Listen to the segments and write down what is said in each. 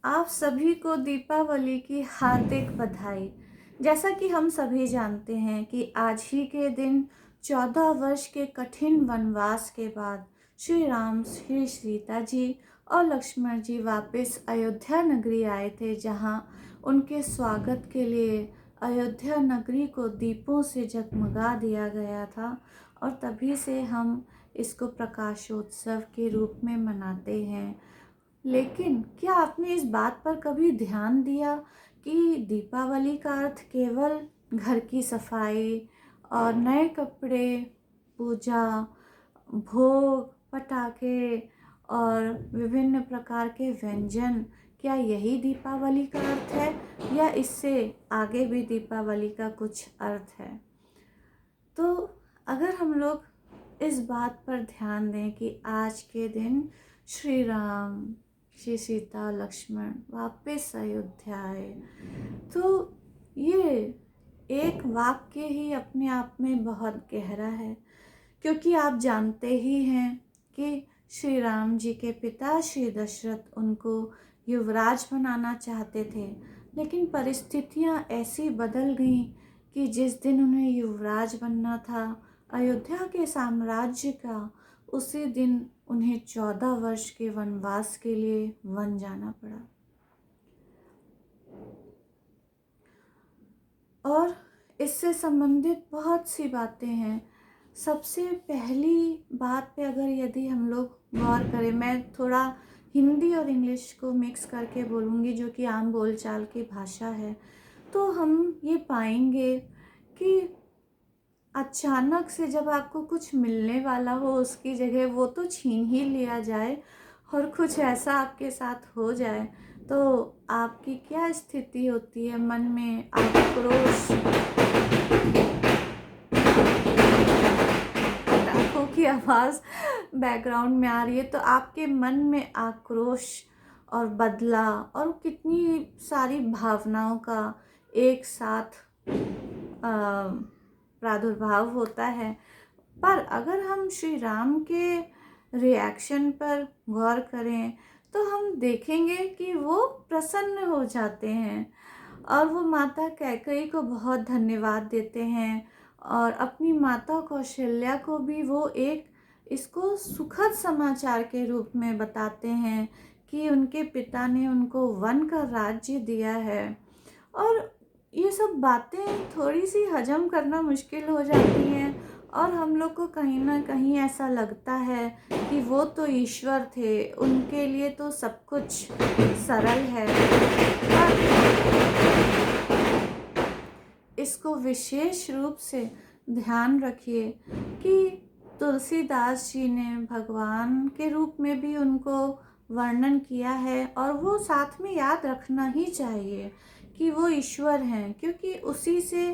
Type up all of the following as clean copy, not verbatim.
आप सभी को दीपावली की हार्दिक बधाई। जैसा कि हम सभी जानते हैं कि आज ही के दिन 14 वर्ष के कठिन वनवास के बाद श्री राम, श्री सीता जी और लक्ष्मण जी वापस अयोध्या नगरी आए थे, जहां उनके स्वागत के लिए अयोध्या नगरी को दीपों से जगमगा दिया गया था। और तभी से हम इसको प्रकाशोत्सव के रूप में मनाते हैं। लेकिन क्या आपने इस बात पर कभी ध्यान दिया कि दीपावली का अर्थ केवल घर की सफाई और नए कपड़े, पूजा, भोग, पटाखे और विभिन्न प्रकार के व्यंजन, क्या यही दीपावली का अर्थ है या इससे आगे भी दीपावली का कुछ अर्थ है? तो अगर हम लोग इस बात पर ध्यान दें कि आज के दिन श्री राम, श्री सीता, लक्ष्मण वापस अयोध्या आए, तो ये एक वाक्य ही अपने आप में बहुत गहरा है। क्योंकि आप जानते ही हैं कि श्री राम जी के पिता श्री दशरथ उनको युवराज बनाना चाहते थे, लेकिन परिस्थितियां ऐसी बदल गईं कि जिस दिन उन्हें युवराज बनना था अयोध्या के साम्राज्य का, उसी दिन उन्हें 14 वर्ष के वनवास के लिए वन जाना पड़ा। और इससे संबंधित बहुत सी बातें हैं। सबसे पहली बात पे अगर यदि हम लोग गौर करें, मैं थोड़ा हिंदी और इंग्लिश को मिक्स करके बोलूँगी जो कि आम बोलचाल की भाषा है, तो हम ये पाएंगे कि अचानक से जब आपको कुछ मिलने वाला हो, उसकी जगह वो तो छीन ही लिया जाए और कुछ ऐसा आपके साथ हो जाए, तो आपकी क्या स्थिति होती है? मन में आक्रोश, पटाखों की आवाज़ बैकग्राउंड में आ रही है, तो आपके मन में आक्रोश और बदला और कितनी सारी भावनाओं का एक साथ प्रादुर्भाव होता है। पर अगर हम श्री राम के रिएक्शन पर गौर करें तो हम देखेंगे कि वो प्रसन्न हो जाते हैं और वो माता कैकेयी को बहुत धन्यवाद देते हैं और अपनी माता कौशल्या को भी वो एक इसको सुखद समाचार के रूप में बताते हैं कि उनके पिता ने उनको वन का राज्य दिया है। और ये सब बातें थोड़ी सी हजम करना मुश्किल हो जाती हैं और हम लोग को कहीं ना कहीं ऐसा लगता है कि वो तो ईश्वर थे, उनके लिए तो सब कुछ सरल है। पर इसको विशेष रूप से ध्यान रखिए कि तुलसीदास जी ने भगवान के रूप में भी उनको वर्णन किया है और वो साथ में याद रखना ही चाहिए कि वो ईश्वर हैं, क्योंकि उसी से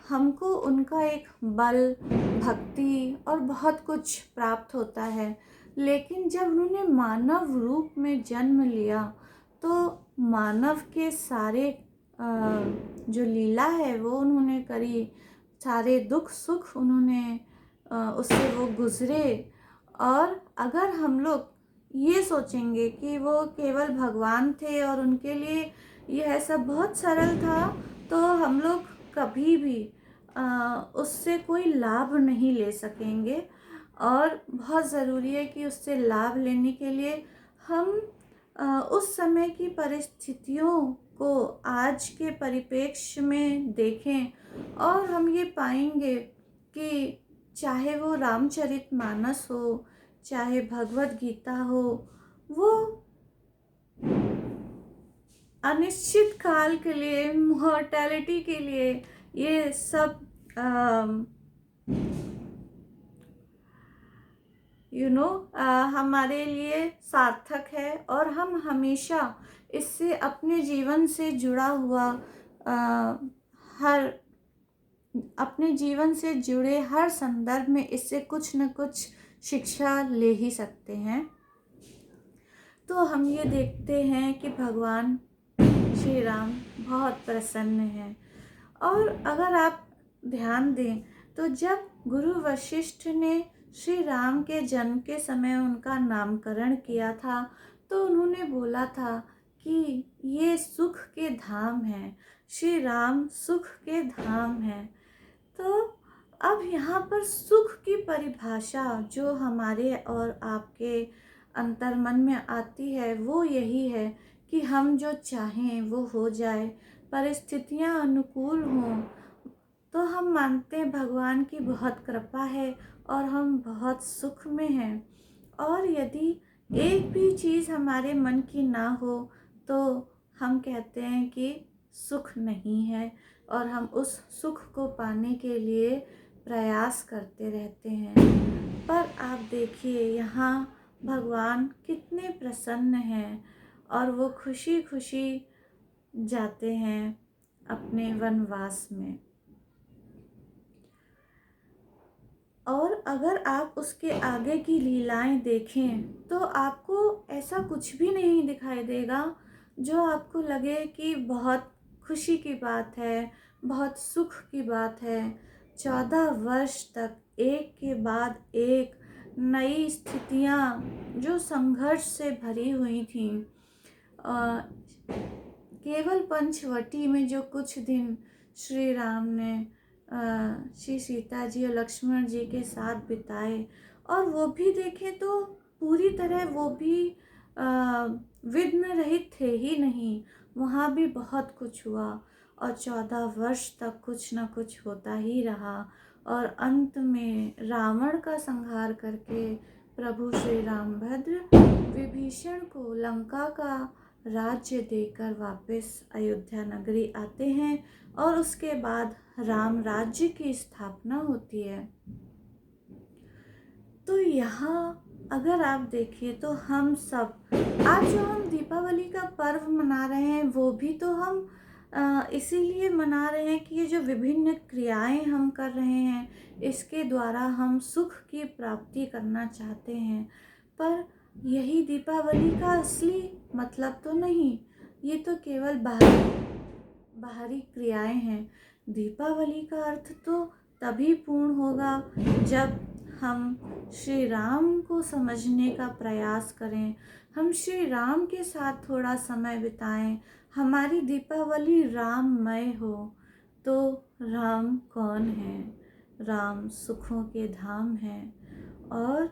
हमको उनका एक बल, भक्ति और बहुत कुछ प्राप्त होता है। लेकिन जब उन्होंने मानव रूप में जन्म लिया तो मानव के सारे जो लीला है वो उन्होंने करी, सारे दुख सुख उन्होंने उससे वो गुजरे। और अगर हम लोग ये सोचेंगे कि वो केवल भगवान थे और उनके लिए यह सब बहुत सरल था, तो हम लोग कभी भी उससे कोई लाभ नहीं ले सकेंगे। और बहुत ज़रूरी है कि उससे लाभ लेने के लिए हम उस समय की परिस्थितियों को आज के परिप्रेक्ष्य में देखें और हम ये पाएंगे कि चाहे वो रामचरितमानस हो, चाहे भगवत गीता हो, वो अनिश्चित काल के लिए, मॉर्टैलिटी के लिए ये सब हमारे लिए सार्थक है और हम हमेशा इससे अपने जीवन से जुड़ा हुआ हर अपने जीवन से जुड़े हर संदर्भ में इससे कुछ न कुछ शिक्षा ले ही सकते हैं। तो हम ये देखते हैं कि भगवान श्री राम बहुत प्रसन्न हैं। और अगर आप ध्यान दें तो जब गुरु वशिष्ठ ने श्री राम के जन्म के समय उनका नामकरण किया था तो उन्होंने बोला था कि ये सुख के धाम हैं, श्री राम सुख के धाम हैं। तो अब यहाँ पर सुख की परिभाषा जो हमारे और आपके अंतर्मन में आती है वो यही है कि हम जो चाहें वो हो जाए, परिस्थितियाँ अनुकूल हों। तो हम मानते हैं भगवान की बहुत कृपा है और हम बहुत सुख में हैं। और यदि एक भी चीज़ हमारे मन की ना हो तो हम कहते हैं कि सुख नहीं है, और हम उस सुख को पाने के लिए प्रयास करते रहते हैं। पर आप देखिए यहाँ भगवान कितने प्रसन्न हैं और वो खुशी खुशी जाते हैं अपने वनवास में। और अगर आप उसके आगे की लीलाएं देखें तो आपको ऐसा कुछ भी नहीं दिखाई देगा जो आपको लगे कि बहुत खुशी की बात है, बहुत सुख की बात है। 14 वर्ष तक एक के बाद एक नई स्थितियां जो संघर्ष से भरी हुई थीं, केवल पंचवटी में जो कुछ दिन श्री राम ने श्री सीता जी और लक्ष्मण जी के साथ बिताए, और वो भी देखें तो पूरी तरह वो भी विघ्न रहित थे ही नहीं, वहाँ भी बहुत कुछ हुआ। और 14 वर्ष तक कुछ न कुछ होता ही रहा, और अंत में रावण का संहार करके प्रभु श्री रामभद्र विभीषण को लंका का राज्य देकर वापस अयोध्या नगरी आते हैं, और उसके बाद राम राज्य की स्थापना होती है। तो यहाँ अगर आप देखिए तो हम सब आज जो हम दीपावली का पर्व मना रहे हैं वो भी तो हम इसीलिए मना रहे हैं कि ये जो विभिन्न क्रियाएं हम कर रहे हैं इसके द्वारा हम सुख की प्राप्ति करना चाहते हैं। पर यही दीपावली का असली मतलब तो नहीं, ये तो केवल बाहरी क्रियाएं हैं। दीपावली का अर्थ तो तभी पूर्ण होगा जब हम श्री राम को समझने का प्रयास करें, हम श्री राम के साथ थोड़ा समय बिताएं, हमारी दीपावली राममय हो। तो राम कौन है? राम सुखों के धाम है, और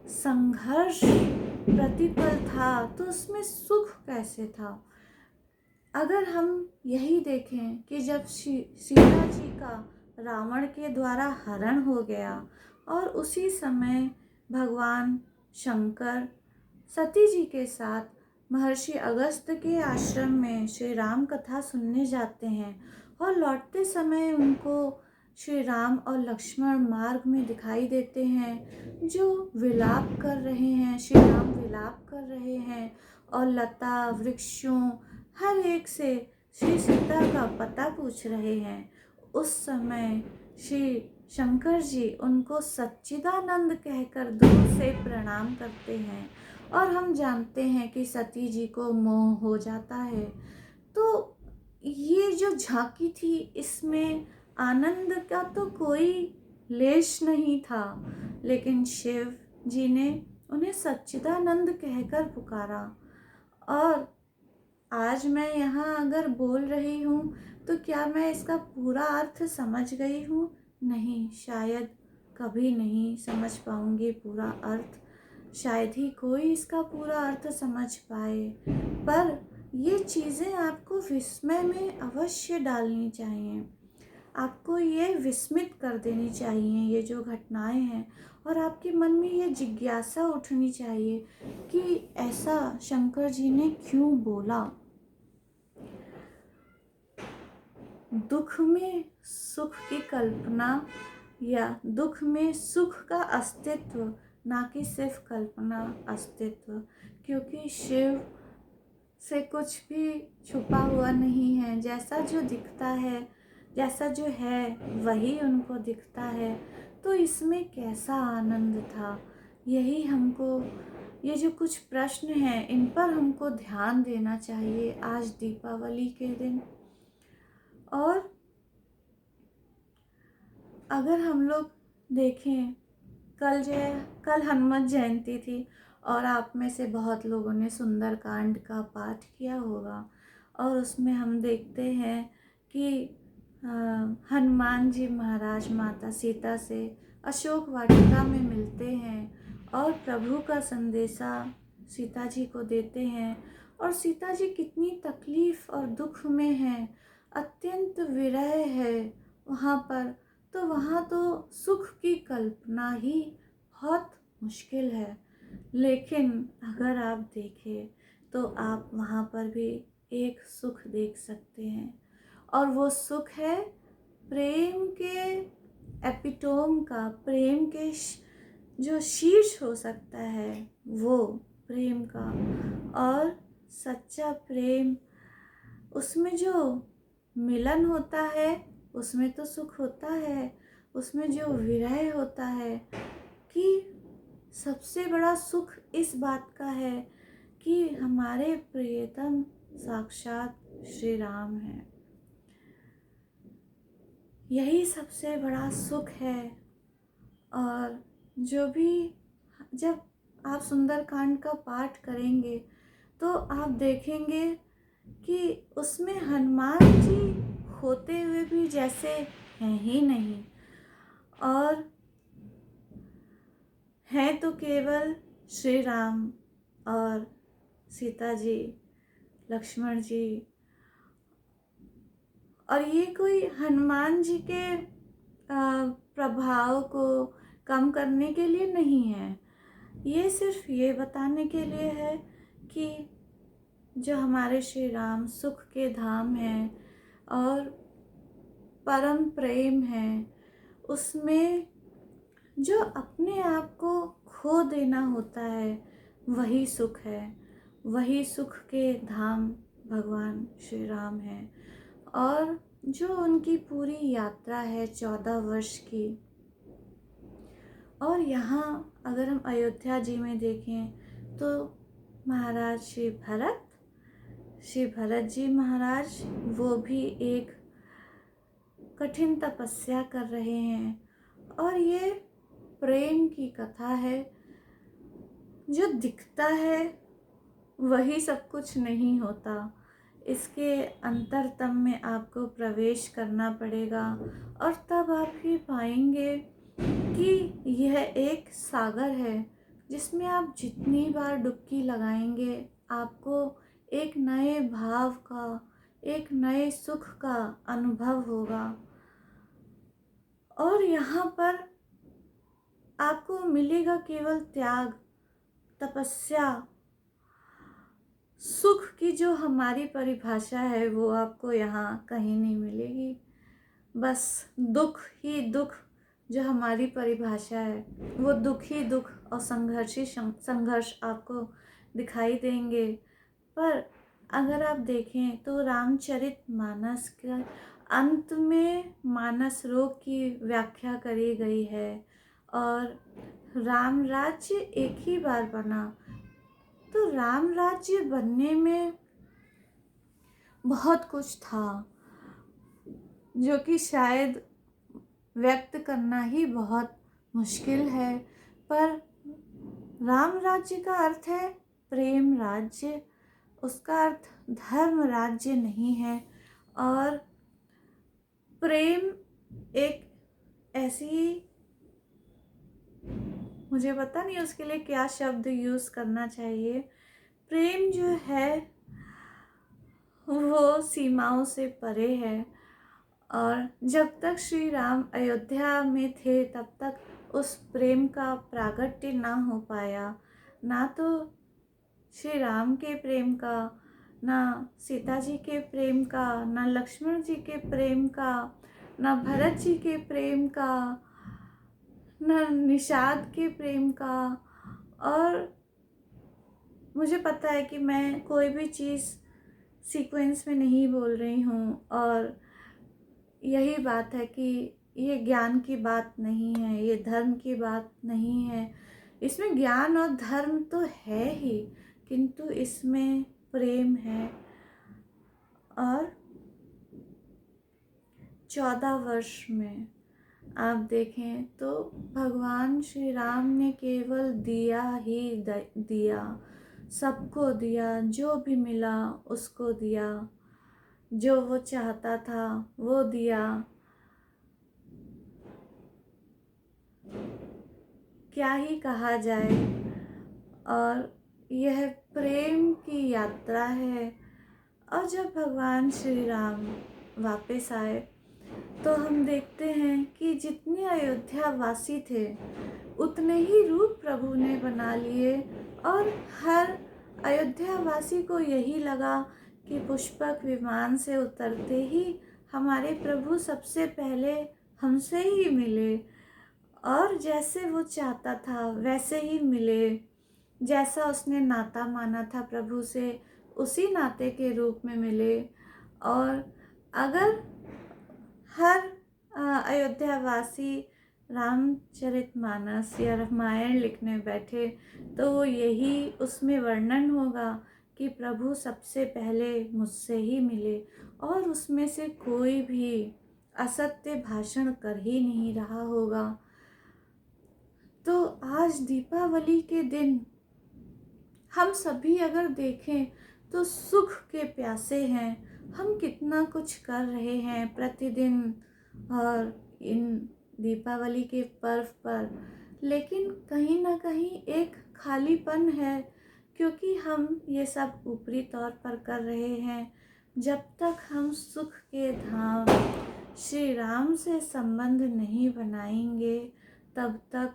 संघर्ष प्रतिपल था तो उसमें सुख कैसे था? अगर हम यही देखें कि जब सीता जी का रावण के द्वारा हरण हो गया और उसी समय भगवान शंकर सती जी के साथ महर्षि अगस्त्य के आश्रम में श्री राम कथा सुनने जाते हैं, और लौटते समय उनको श्री राम और लक्ष्मण मार्ग में दिखाई देते हैं जो विलाप कर रहे हैं। श्री राम विलाप कर रहे हैं और लता वृक्षों हर एक से श्री सीता का पता पूछ रहे हैं। उस समय श्री शंकर जी उनको सच्चिदानंद कहकर दूर से प्रणाम करते हैं, और हम जानते हैं कि सती जी को मोह हो जाता है। तो ये जो झांकी थी इसमें आनंद का तो कोई लेश नहीं था, लेकिन शिव जी ने उन्हें सच्चिदानंद कहकर पुकारा। और आज मैं यहाँ अगर बोल रही हूँ तो क्या मैं इसका पूरा अर्थ समझ गई हूँ? नहीं, शायद कभी नहीं समझ पाऊँगी पूरा अर्थ, शायद ही कोई इसका पूरा अर्थ समझ पाए। पर ये चीज़ें आपको विस्मय में अवश्य डालनी चाहिए, आपको ये विस्मित कर देनी चाहिए ये जो घटनाएं हैं, और आपके मन में ये जिज्ञासा उठनी चाहिए कि ऐसा शंकर जी ने क्यों बोला। दुख में सुख की कल्पना या दुख में सुख का अस्तित्व, ना कि सिर्फ कल्पना अस्तित्व, क्योंकि शिव से कुछ भी छुपा हुआ नहीं है। जैसा जो दिखता है, जैसा जो है वही उनको दिखता है। तो इसमें कैसा आनंद था, यही हमको ये जो कुछ प्रश्न हैं इन पर हमको ध्यान देना चाहिए आज दीपावली के दिन। और अगर हम लोग देखें कल हनुमत जयंती थी, और आप में से बहुत लोगों ने सुंदरकांड का पाठ किया होगा। और उसमें हम देखते हैं कि हनुमान जी महाराज माता सीता से अशोक वाटिका में मिलते हैं और प्रभु का संदेशा सीता जी को देते हैं। और सीता जी कितनी तकलीफ़ और दुख में हैं, अत्यंत विरह है वहाँ पर। तो वहाँ तो सुख की कल्पना ही बहुत मुश्किल है, लेकिन अगर आप देखें तो आप वहाँ पर भी एक सुख देख सकते हैं। और वो सुख है प्रेम के एपिटोम का, प्रेम के जो शीर्ष हो सकता है वो प्रेम का। और सच्चा प्रेम, उसमें जो मिलन होता है उसमें तो सुख होता है, उसमें जो विरह होता है कि सबसे बड़ा सुख इस बात का है कि हमारे प्रियतम साक्षात श्री राम हैं। यही सबसे बड़ा सुख है। और जो भी, जब आप सुंदरकांड का पाठ करेंगे तो आप देखेंगे कि उसमें हनुमान जी होते हुए भी जैसे हैं ही नहीं, और हैं तो केवल श्री राम और सीता जी, लक्ष्मण जी। और ये कोई हनुमान जी के प्रभाव को कम करने के लिए नहीं है, ये सिर्फ ये बताने के लिए है कि जो हमारे श्री राम सुख के धाम हैं और परम प्रेम है, उसमें जो अपने आप को खो देना होता है वही सुख है। वही सुख के धाम भगवान श्री राम हैं। और जो उनकी पूरी यात्रा है 14 वर्ष की। और यहाँ अगर हम अयोध्या जी में देखें तो महाराज श्री भरत जी महाराज, वो भी एक कठिन तपस्या कर रहे हैं। और ये प्रेम की कथा है। जो दिखता है वही सब कुछ नहीं होता, इसके अंतरतम में आपको प्रवेश करना पड़ेगा और तब आप ही पाएंगे कि यह एक सागर है जिसमें आप जितनी बार डुबकी लगाएंगे आपको एक नए भाव का, एक नए सुख का अनुभव होगा। और यहाँ पर आपको मिलेगा केवल त्याग, तपस्या। सुख की जो हमारी परिभाषा है वो आपको यहाँ कहीं नहीं मिलेगी। बस दुख ही दुख जो हमारी परिभाषा है वो दुख ही दुख और संघर्ष ही संघर्ष आपको दिखाई देंगे। पर अगर आप देखें तो रामचरितमानस के अंत में मानस रोग की व्याख्या करी गई है। और राम राज्य एक ही बार बना, तो राम राज्य बनने में बहुत कुछ था जो कि शायद व्यक्त करना ही बहुत मुश्किल है। पर राम राज्य का अर्थ है प्रेम राज्य, उसका अर्थ धर्म राज्य नहीं है। और प्रेम एक ऐसी, मुझे पता नहीं उसके लिए क्या शब्द यूज़ करना चाहिए, प्रेम जो है वो सीमाओं से परे है। और जब तक श्री राम अयोध्या में थे तब तक उस प्रेम का प्रागट्य ना हो पाया, ना तो श्री राम के प्रेम का, ना सीता जी के प्रेम का, ना लक्ष्मण जी के प्रेम का, ना भरत जी के प्रेम का, ना निषाद के प्रेम का। और मुझे पता है कि मैं कोई भी चीज़ सीक्वेंस में नहीं बोल रही हूँ, और यही बात है कि ये ज्ञान की बात नहीं है, ये धर्म की बात नहीं है। इसमें ज्ञान और धर्म तो है ही, किंतु इसमें प्रेम है। और 14 वर्ष में आप देखें तो भगवान श्री राम ने केवल दिया ही दिया, सबको दिया, जो भी मिला उसको दिया, जो वो चाहता था वो दिया। क्या ही कहा जाए। और यह प्रेम की यात्रा है। और जब भगवान श्री राम वापस आए तो हम देखते हैं कि जितने अयोध्या वासी थे उतने ही रूप प्रभु ने बना लिए। और हर अयोध्या वासी को यही लगा कि पुष्पक विमान से उतरते ही हमारे प्रभु सबसे पहले हमसे ही मिले, और जैसे वो चाहता था वैसे ही मिले। जैसा उसने नाता माना था प्रभु से, उसी नाते के रूप में मिले। और अगर हर अयोध्यावासी रामचरितमानस या रामायण लिखने बैठे तो वो यही उसमें वर्णन होगा कि प्रभु सबसे पहले मुझसे ही मिले, और उसमें से कोई भी असत्य भाषण कर ही नहीं रहा होगा। तो आज दीपावली के दिन हम सभी अगर देखें तो सुख के प्यासे हैं। हम कितना कुछ कर रहे हैं प्रतिदिन और इन दीपावली के पर्व पर, लेकिन कहीं ना कहीं एक खालीपन है, क्योंकि हम ये सब ऊपरी तौर पर कर रहे हैं। जब तक हम सुख के धाम श्री राम से संबंध नहीं बनाएंगे तब तक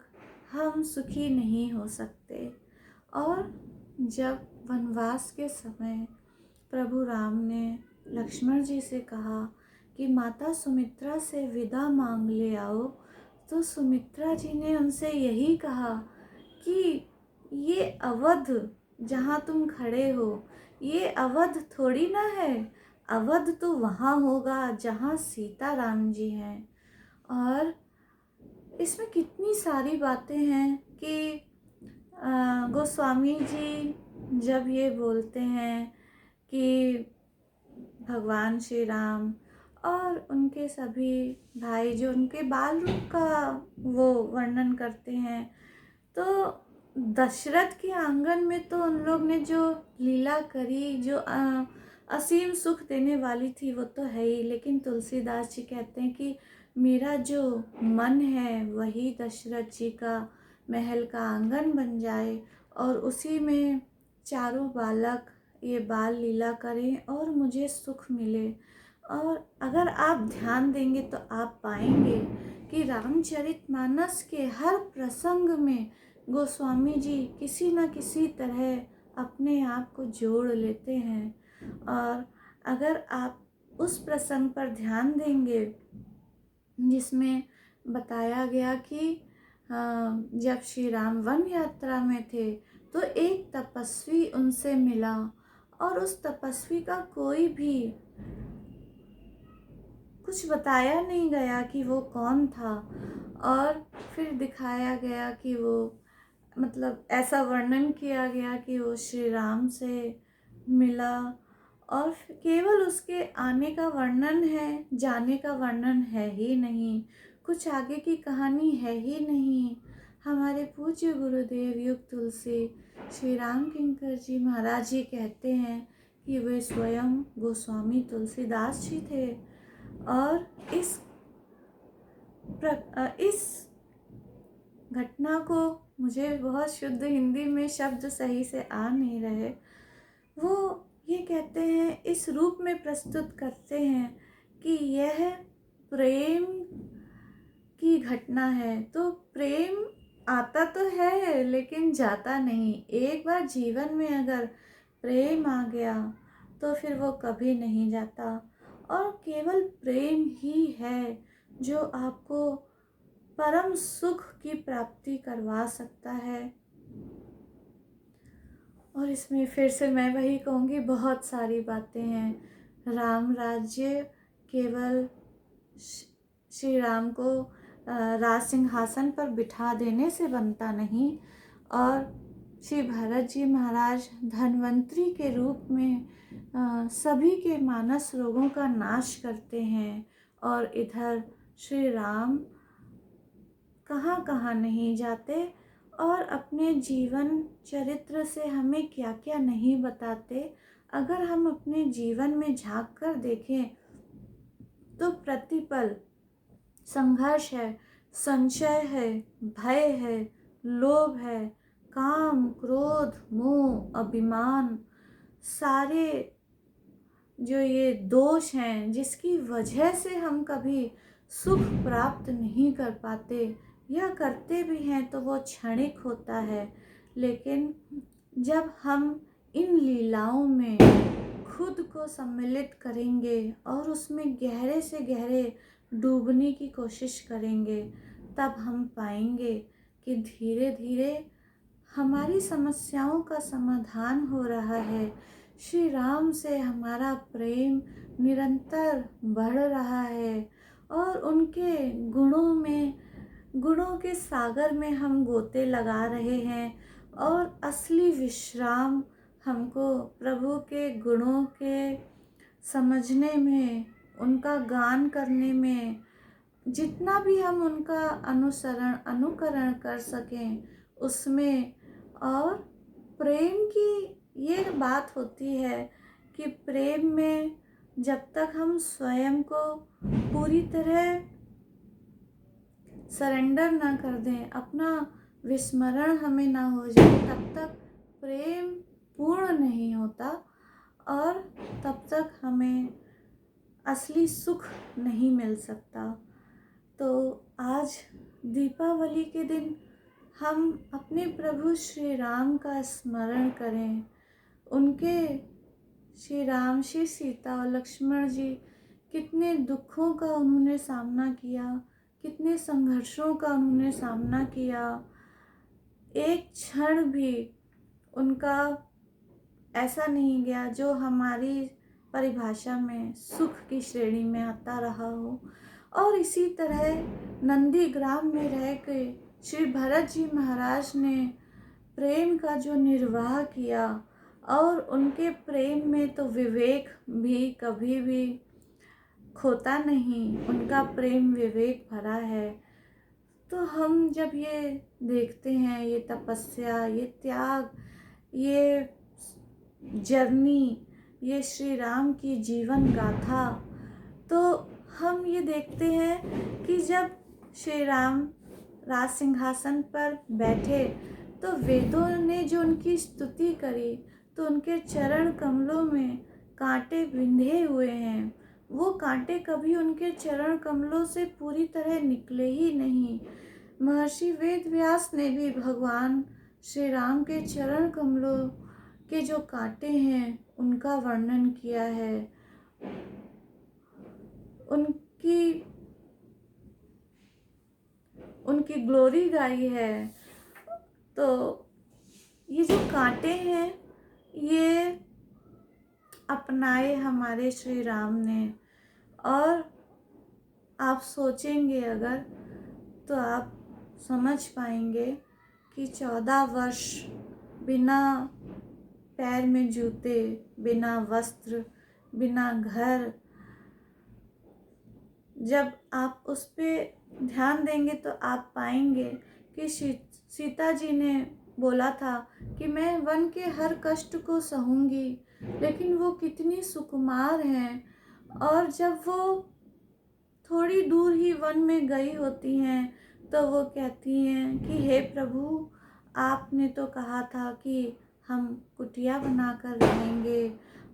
हम सुखी नहीं हो सकते। और जब वनवास के समय प्रभु राम ने लक्ष्मण जी से कहा कि माता सुमित्रा से विदा मांग ले आओ, तो सुमित्रा जी ने उनसे यही कहा कि ये अवध जहाँ तुम खड़े हो, ये अवध थोड़ी ना है। अवध तो वहाँ होगा जहाँ सीता राम जी हैं। और इसमें कितनी सारी बातें हैं कि गोस्वामी जी जब ये बोलते हैं कि भगवान श्री राम और उनके सभी भाई जो उनके बाल रूप का वो वर्णन करते हैं, तो दशरथ के आंगन में तो उन लोग ने जो लीला करी, जो असीम सुख देने वाली थी, वो तो है ही। लेकिन तुलसीदास जी कहते हैं कि मेरा जो मन है वही दशरथ जी का महल का आंगन बन जाए, और उसी में चारों बालक ये बाल लीला करें और मुझे सुख मिले। और अगर आप ध्यान देंगे तो आप पाएंगे कि रामचरितमानस के हर प्रसंग में गोस्वामी जी किसी न किसी तरह अपने आप को जोड़ लेते हैं। और अगर आप उस प्रसंग पर ध्यान देंगे जिसमें बताया गया कि जब श्री राम वन यात्रा में थे तो एक तपस्वी उनसे मिला, और उस तपस्वी का कोई भी कुछ बताया नहीं गया कि वो कौन था। और फिर दिखाया गया कि वो मतलब ऐसा वर्णन किया गया कि वो श्री राम से मिला, और केवल उसके आने का वर्णन है, जाने का वर्णन है ही नहीं, कुछ आगे की कहानी है ही नहीं। हमारे पूज्य गुरुदेव युग तुलसी श्री राम किंकर जी महाराज जी कहते हैं कि वे स्वयं गोस्वामी तुलसीदास जी थे। और इस घटना को मुझे बहुत शुद्ध हिंदी में शब्द सही से आ नहीं रहे, वो ये कहते हैं, इस रूप में प्रस्तुत करते हैं कि यह प्रेम की घटना है। तो प्रेम आता तो है लेकिन जाता नहीं। एक बार जीवन में अगर प्रेम आ गया तो फिर वो कभी नहीं जाता, और केवल प्रेम ही है जो आपको परम सुख की प्राप्ति करवा सकता है। और इसमें फिर से मैं वही कहूँगी, बहुत सारी बातें हैं। राम राज्य केवल श्री राम को राज सिंहासन पर बिठा देने से बनता नहीं, और श्री भरत जी महाराज धन्वंतरी के रूप में सभी के मानस रोगों का नाश करते हैं, और इधर श्री राम कहाँ कहाँ नहीं जाते और अपने जीवन चरित्र से हमें क्या क्या नहीं बताते। अगर हम अपने जीवन में झांक कर देखें तो प्रतिपल संघर्ष है, संशय है, भय है, लोभ है, काम, क्रोध, मोह, अभिमान, सारे जो ये दोष हैं जिसकी वजह से हम कभी सुख प्राप्त नहीं कर पाते, या करते भी हैं तो वो क्षणिक होता है। लेकिन जब हम इन लीलाओं में खुद को सम्मिलित करेंगे और उसमें गहरे से गहरे डूबने की कोशिश करेंगे, तब हम पाएंगे कि धीरे धीरे हमारी समस्याओं का समाधान हो रहा है। श्री राम से हमारा प्रेम निरंतर बढ़ रहा है और उनके गुणों के सागर में हम गोते लगा रहे हैं, और असली विश्राम हमको प्रभु के गुणों के समझने में, उनका गान करने में, जितना भी हम उनका अनुकरण कर सकें उसमें। और प्रेम की ये बात होती है कि प्रेम में जब तक हम स्वयं को पूरी तरह सरेंडर ना कर दें, अपना विस्मरण हमें ना हो जाए, तब तक प्रेम पूर्ण नहीं होता और तब तक हमें असली सुख नहीं मिल सकता। तो आज दीपावली के दिन हम अपने प्रभु श्री राम का स्मरण करें। उनके श्री राम, श्री सीता और लक्ष्मण जी कितने दुखों का उन्होंने सामना किया, कितने संघर्षों का उन्होंने सामना किया। एक क्षण भी उनका ऐसा नहीं गया जो हमारी परिभाषा में सुख की श्रेणी में आता रहा हो। और इसी तरह नंदीग्राम में रह के श्री भरत जी महाराज ने प्रेम का जो निर्वाह किया, और उनके प्रेम में तो विवेक भी कभी भी खोता नहीं, उनका प्रेम विवेक भरा है। तो हम जब ये देखते हैं, ये तपस्या, ये त्याग, ये जर्नी, ये श्री राम की जीवन गाथा, तो हम ये देखते हैं कि जब श्री राम राज सिंहासन पर बैठे तो वेदों ने जो उनकी स्तुति करी, तो उनके चरण कमलों में कांटे बिंधे हुए हैं। वो कांटे कभी उनके चरण कमलों से पूरी तरह निकले ही नहीं। महर्षि वेद व्यास ने भी भगवान श्री राम के चरण कमलों के जो कांटे हैं उनका वर्णन किया है, उनकी ग्लोरी गाई है। तो ये जो कांटे हैं ये अपनाए हमारे श्री राम ने, और आप सोचेंगे अगर तो आप समझ पाएंगे कि 14 वर्ष बिना पैर में जूते, बिना वस्त्र, बिना घर, जब आप उस पर ध्यान देंगे तो आप पाएंगे कि सीता जी ने बोला था कि मैं वन के हर कष्ट को सहूँगी, लेकिन वो कितनी सुकुमार हैं। और जब वो थोड़ी दूर ही वन में गई होती हैं तो वो कहती हैं कि हे प्रभु, आपने तो कहा था कि हम कुटिया बनाकर रहेंगे,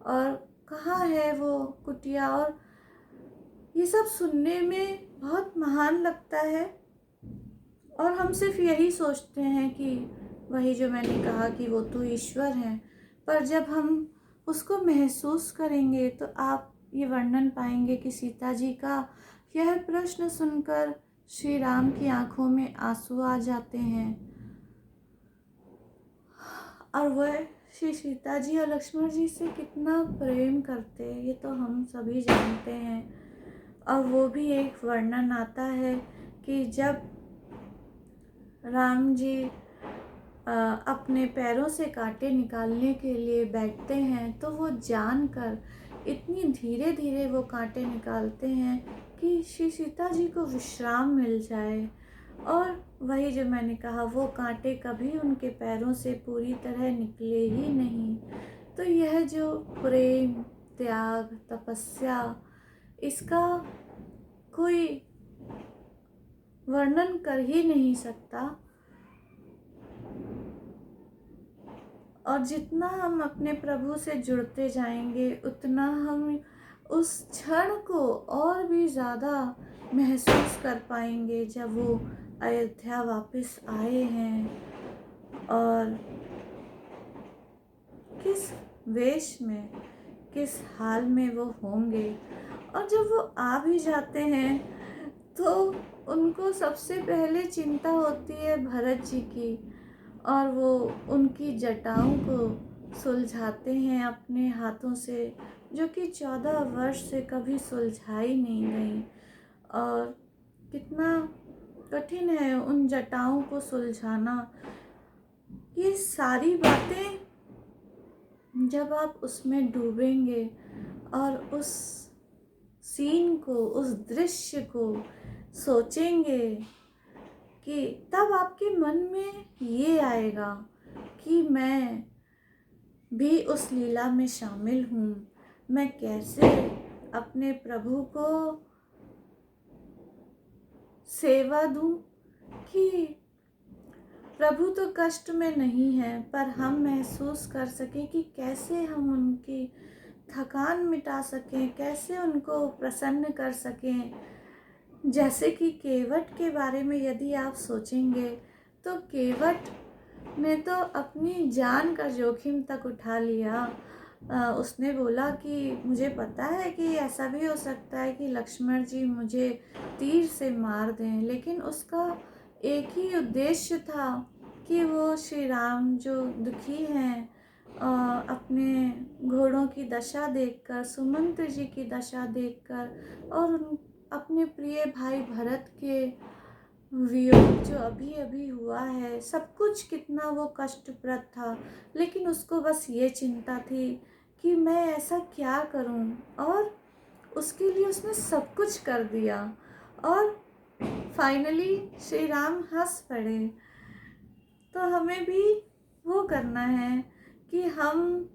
और कहाँ है वो कुटिया। और ये सब सुनने में बहुत महान लगता है, और हम सिर्फ यही सोचते हैं कि वही जो मैंने कहा कि वो तो ईश्वर हैं। पर जब हम उसको महसूस करेंगे तो आप ये वर्णन पाएंगे कि सीता जी का यह प्रश्न सुनकर श्री राम की आंखों में आंसू आ जाते हैं, और वह श्री सीता जी और लक्ष्मण जी से कितना प्रेम करते हैं ये तो हम सभी जानते हैं। और वो भी एक वर्णन आता है कि जब राम जी अपने पैरों से कांटे निकालने के लिए बैठते हैं तो वो जानकर इतनी धीरे धीरे वो कांटे निकालते हैं कि श्री सीता जी को विश्राम मिल जाए। और वही जो मैंने कहा, वो कांटे कभी उनके पैरों से पूरी तरह निकले ही नहीं। तो यह जो प्रेम, त्याग, तपस्या, इसका कोई वर्णन कर ही नहीं सकता। और जितना हम अपने प्रभु से जुड़ते जाएंगे, उतना हम उस क्षण को और भी ज़्यादा महसूस कर पाएंगे जब वो अयोध्या वापस आए हैं, और किस वेश में, किस हाल में वो होंगे। और जब वो आ भी जाते हैं तो उनको सबसे पहले चिंता होती है भरत जी की, और वो उनकी जटाओं को सुलझाते हैं अपने हाथों से, जो कि 14 वर्ष से कभी सुलझाई नहीं गई। और कितना कठिन है उन जटाओं को सुलझाना। ये सारी बातें जब आप उसमें डूबेंगे और उस सीन को, उस दृश्य को सोचेंगे, कि तब आपके मन में ये आएगा कि मैं भी उस लीला में शामिल हूँ। मैं कैसे अपने प्रभु को सेवा दूँ, कि प्रभु तो कष्ट में नहीं है, पर हम महसूस कर सकें कि कैसे हम उनकी थकान मिटा सकें, कैसे उनको प्रसन्न कर सकें। जैसे कि केवट के बारे में यदि आप सोचेंगे, तो केवट ने तो अपनी जान का जोखिम तक उठा लिया। उसने बोला कि मुझे पता है कि ऐसा भी हो सकता है कि लक्ष्मण जी मुझे तीर से मार दें, लेकिन उसका एक ही उद्देश्य था कि वो श्री राम जो दुखी हैं अपने घोड़ों की दशा देखकर, सुमंत्र जी की दशा देखकर, और अपने प्रिय भाई भरत के वियोग जो अभी अभी हुआ है, सब कुछ कितना वो कष्टप्रद था। लेकिन उसको बस ये चिंता थी कि मैं ऐसा क्या करूं, और उसके लिए उसने सब कुछ कर दिया। और फाइनली श्री राम हंस पड़े। तो हमें भी वो करना है कि हम,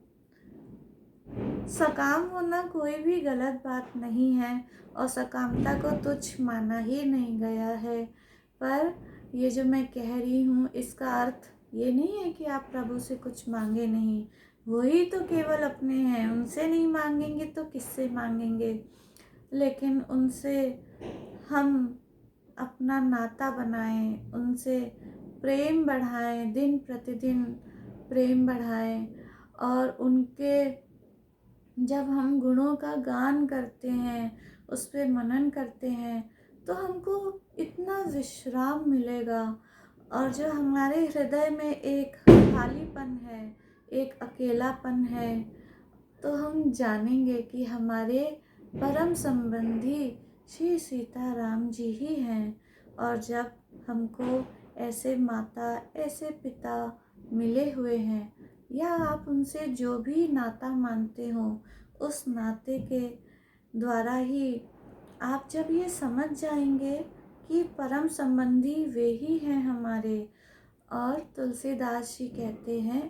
सकाम होना कोई भी गलत बात नहीं है, और सकामता को तुच्छ माना ही नहीं गया है। पर ये जो मैं कह रही हूँ, इसका अर्थ ये नहीं है कि आप प्रभु से कुछ मांगे नहीं। वही तो केवल अपने हैं, उनसे नहीं मांगेंगे तो किससे मांगेंगे। लेकिन उनसे हम अपना नाता बनाएं, उनसे प्रेम बढ़ाएं, दिन प्रतिदिन प्रेम बढ़ाएं। और उनके जब हम गुणों का गान करते हैं, उस पर मनन करते हैं, तो हमको इतना विश्राम मिलेगा। और जो हमारे हृदय में एक खालीपन है, एक अकेलापन है, तो हम जानेंगे कि हमारे परम संबंधी श्री सीताराम जी ही हैं। और जब हमको ऐसे माता, ऐसे पिता मिले हुए हैं, या आप उनसे जो भी नाता मानते हो, उस नाते के द्वारा ही आप जब ये समझ जाएंगे कि परम संबंधी वे ही हैं हमारे। और तुलसीदास जी कहते हैं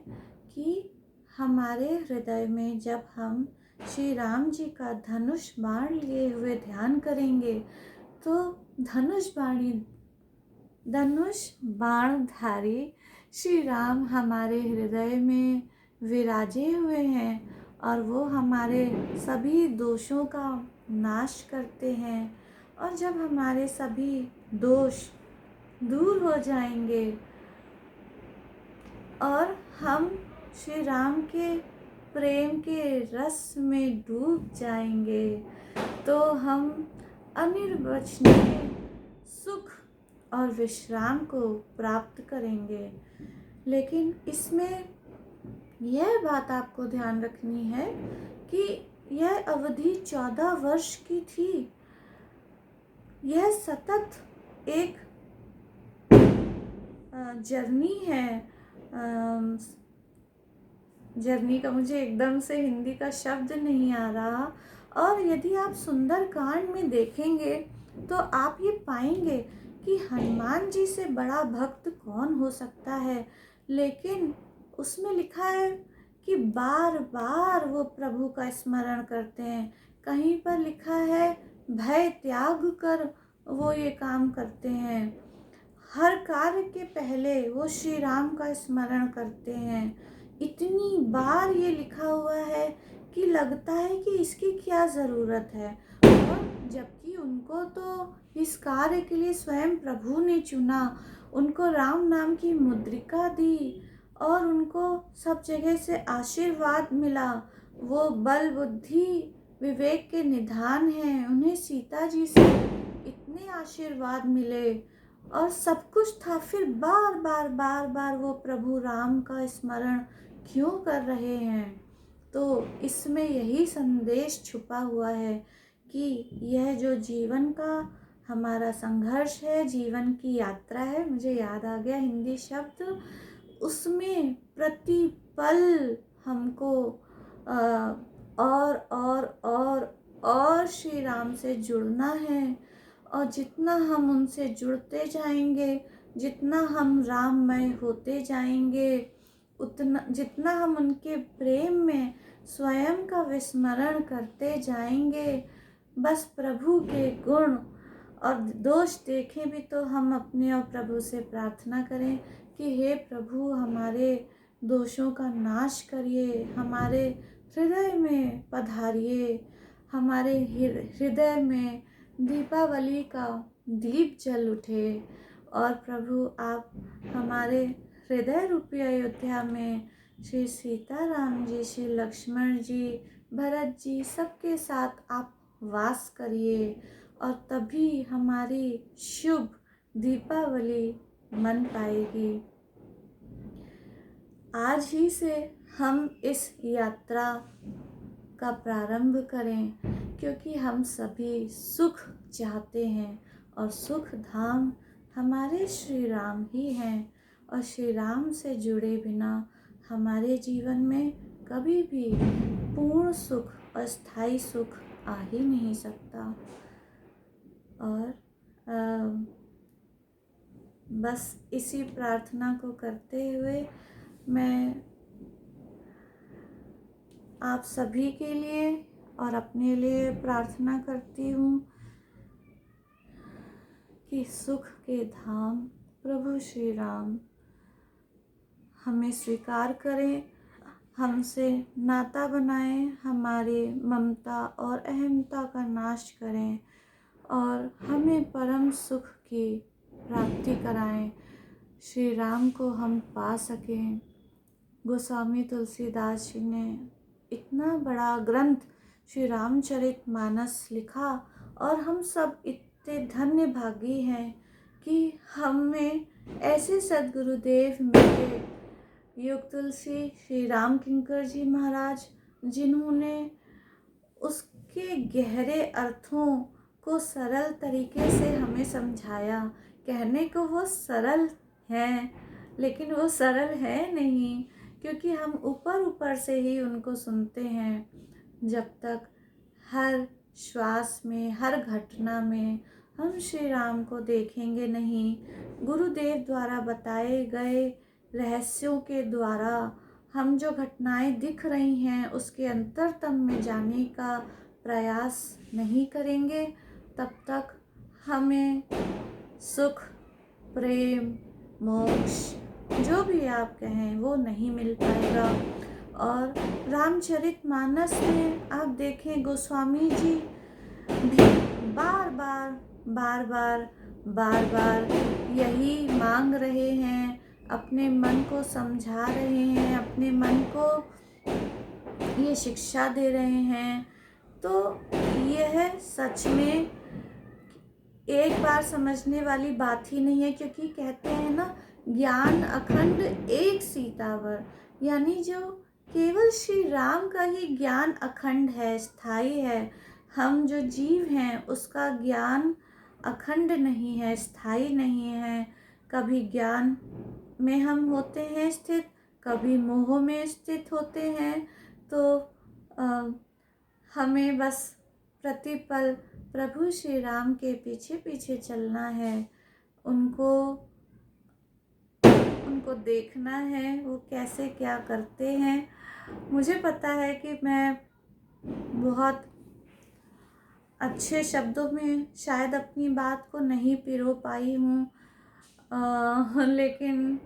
कि हमारे हृदय में जब हम श्री राम जी का धनुष बाण लिए हुए ध्यान करेंगे, तो धनुष बाणधारी श्री राम हमारे हृदय में विराजे हुए हैं, और वो हमारे सभी दोषों का नाश करते हैं। और जब हमारे सभी दोष दूर हो जाएंगे और हम श्री राम के प्रेम के रस में डूब जाएंगे, तो हम अनिर्वचनीय सुख और विश्राम को प्राप्त करेंगे। लेकिन इसमें यह बात आपको ध्यान रखनी है कि यह अवधि 14 वर्ष की थी। यह सतत एक जर्नी है। जर्नी का मुझे एकदम से हिंदी का शब्द नहीं आ रहा। और यदि आप सुंदर कांड में देखेंगे, तो आप ये पाएंगे कि हनुमान जी से बड़ा भक्त कौन हो सकता है, लेकिन उसमें लिखा है कि बार बार वो प्रभु का स्मरण करते हैं। कहीं पर लिखा है भय त्याग कर वो ये काम करते हैं। हर कार्य के पहले वो श्री राम का स्मरण करते हैं। इतनी बार ये लिखा हुआ है कि लगता है कि इसकी क्या ज़रूरत है, और जबकि उनको तो इस कार्य के लिए स्वयं प्रभु ने चुना, उनको राम नाम की मुद्रिका दी और उनको सब जगह से आशीर्वाद मिला। वो बल बुद्धि विवेक के निधान हैं, उन्हें सीता जी से इतने आशीर्वाद मिले और सब कुछ था, फिर बार बार बार बार वो प्रभु राम का स्मरण क्यों कर रहे हैं। तो इसमें यही संदेश छुपा हुआ है कि यह जो जीवन का हमारा संघर्ष है, जीवन की यात्रा है, मुझे याद आ गया हिंदी शब्द, उसमें प्रतिपल हमको और श्री राम से जुड़ना है। और जितना हम उनसे जुड़ते जाएंगे, जितना हम राममय होते जाएंगे, उतना जितना हम उनके प्रेम में स्वयं का विस्मरण करते जाएंगे, बस प्रभु के गुण और दोष देखें भी तो हम अपने और प्रभु से प्रार्थना करें कि हे प्रभु हमारे दोषों का नाश करिए, हमारे हृदय में पधारिए, हमारे हृदय में दीपावली का दीप जल उठे और प्रभु आप हमारे हृदय रूपी अयोध्या में श्री सीताराम जी, श्री लक्ष्मण जी, भरत जी सबके साथ आप वास करिए और तभी हमारी शुभ दीपावली मन पाएगी। आज ही से हम इस यात्रा का प्रारंभ करें, क्योंकि हम सभी सुख चाहते हैं और सुख धाम हमारे श्री राम ही हैं और श्री राम से जुड़े बिना हमारे जीवन में कभी भी पूर्ण सुख और स्थायी सुख आ ही नहीं सकता। और बस इसी प्रार्थना को करते हुए मैं आप सभी के लिए और अपने लिए प्रार्थना करती हूँ कि सुख के धाम प्रभु श्री राम हमें स्वीकार करें, हमसे नाता बनाएं, हमारे ममता और अहंता का नाश करें और हमें परम सुख की प्राप्ति कराएं, श्री राम को हम पा सकें। गोस्वामी तुलसीदास जी ने इतना बड़ा ग्रंथ श्री रामचरितमानस लिखा और हम सब इतने धन्य भागी हैं कि हमें ऐसे सद्गुरुदेव मिले, योग तुलसी श्री राम किंकर जी महाराज, जिन्होंने उसके गहरे अर्थों को सरल तरीके से हमें समझाया। कहने को वो सरल हैं, लेकिन वो सरल है नहीं, क्योंकि हम ऊपर ऊपर से ही उनको सुनते हैं। जब तक हर श्वास में, हर घटना में हम श्री राम को देखेंगे नहीं, गुरुदेव द्वारा बताए गए रहस्यों के द्वारा हम जो घटनाएं दिख रही हैं उसके अंतरतम में जाने का प्रयास नहीं करेंगे, तब तक हमें सुख, प्रेम, मोक्ष जो भी आप कहें वो नहीं मिल पाएगा। और रामचरितमानस में आप देखें गोस्वामी जी भी बार बार यही मांग रहे हैं, अपने मन को समझा रहे हैं, अपने मन को ये शिक्षा दे रहे हैं। तो यह सच में एक बार समझने वाली बात ही नहीं है, क्योंकि कहते हैं ना, ज्ञान अखंड एक सीतावर, यानी जो केवल श्री राम का ही ज्ञान अखंड है, स्थायी है। हम जो जीव हैं उसका ज्ञान अखंड नहीं है, स्थायी नहीं है। कभी ज्ञान में हम होते हैं स्थित, कभी मोह में स्थित होते हैं। तो हमें बस प्रतिपल प्रभु श्री राम के पीछे पीछे चलना है उनको उनको देखना है वो कैसे क्या करते हैं। मुझे पता है कि मैं बहुत अच्छे शब्दों में शायद अपनी बात को नहीं पिरो पाई हूँ, लेकिन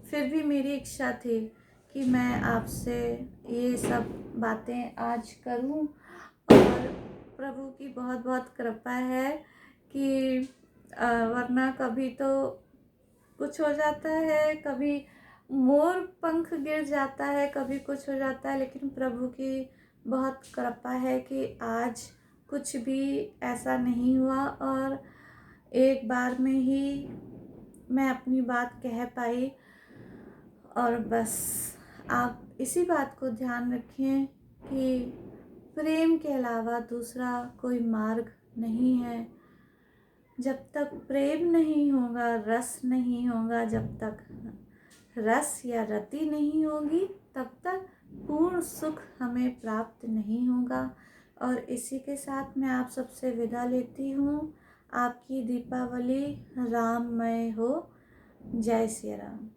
फिर भी मेरी इच्छा थी कि मैं आपसे ये सब बातें आज करूं। और प्रभु की बहुत बहुत कृपा है कि वरना कभी तो कुछ हो जाता है, कभी मोर पंख गिर जाता है, कभी कुछ हो जाता है, लेकिन प्रभु की बहुत कृपा है कि आज कुछ भी ऐसा नहीं हुआ और एक बार में ही मैं अपनी बात कह पाई। और बस आप इसी बात को ध्यान रखें कि प्रेम के अलावा दूसरा कोई मार्ग नहीं है। जब तक प्रेम नहीं होगा, रस नहीं होगा, जब तक रस या रति नहीं होगी, तब तक पूर्ण सुख हमें प्राप्त नहीं होगा। और इसी के साथ मैं आप सबसे विदा लेती हूँ। आपकी दीपावली राममय हो। जय श्री राम।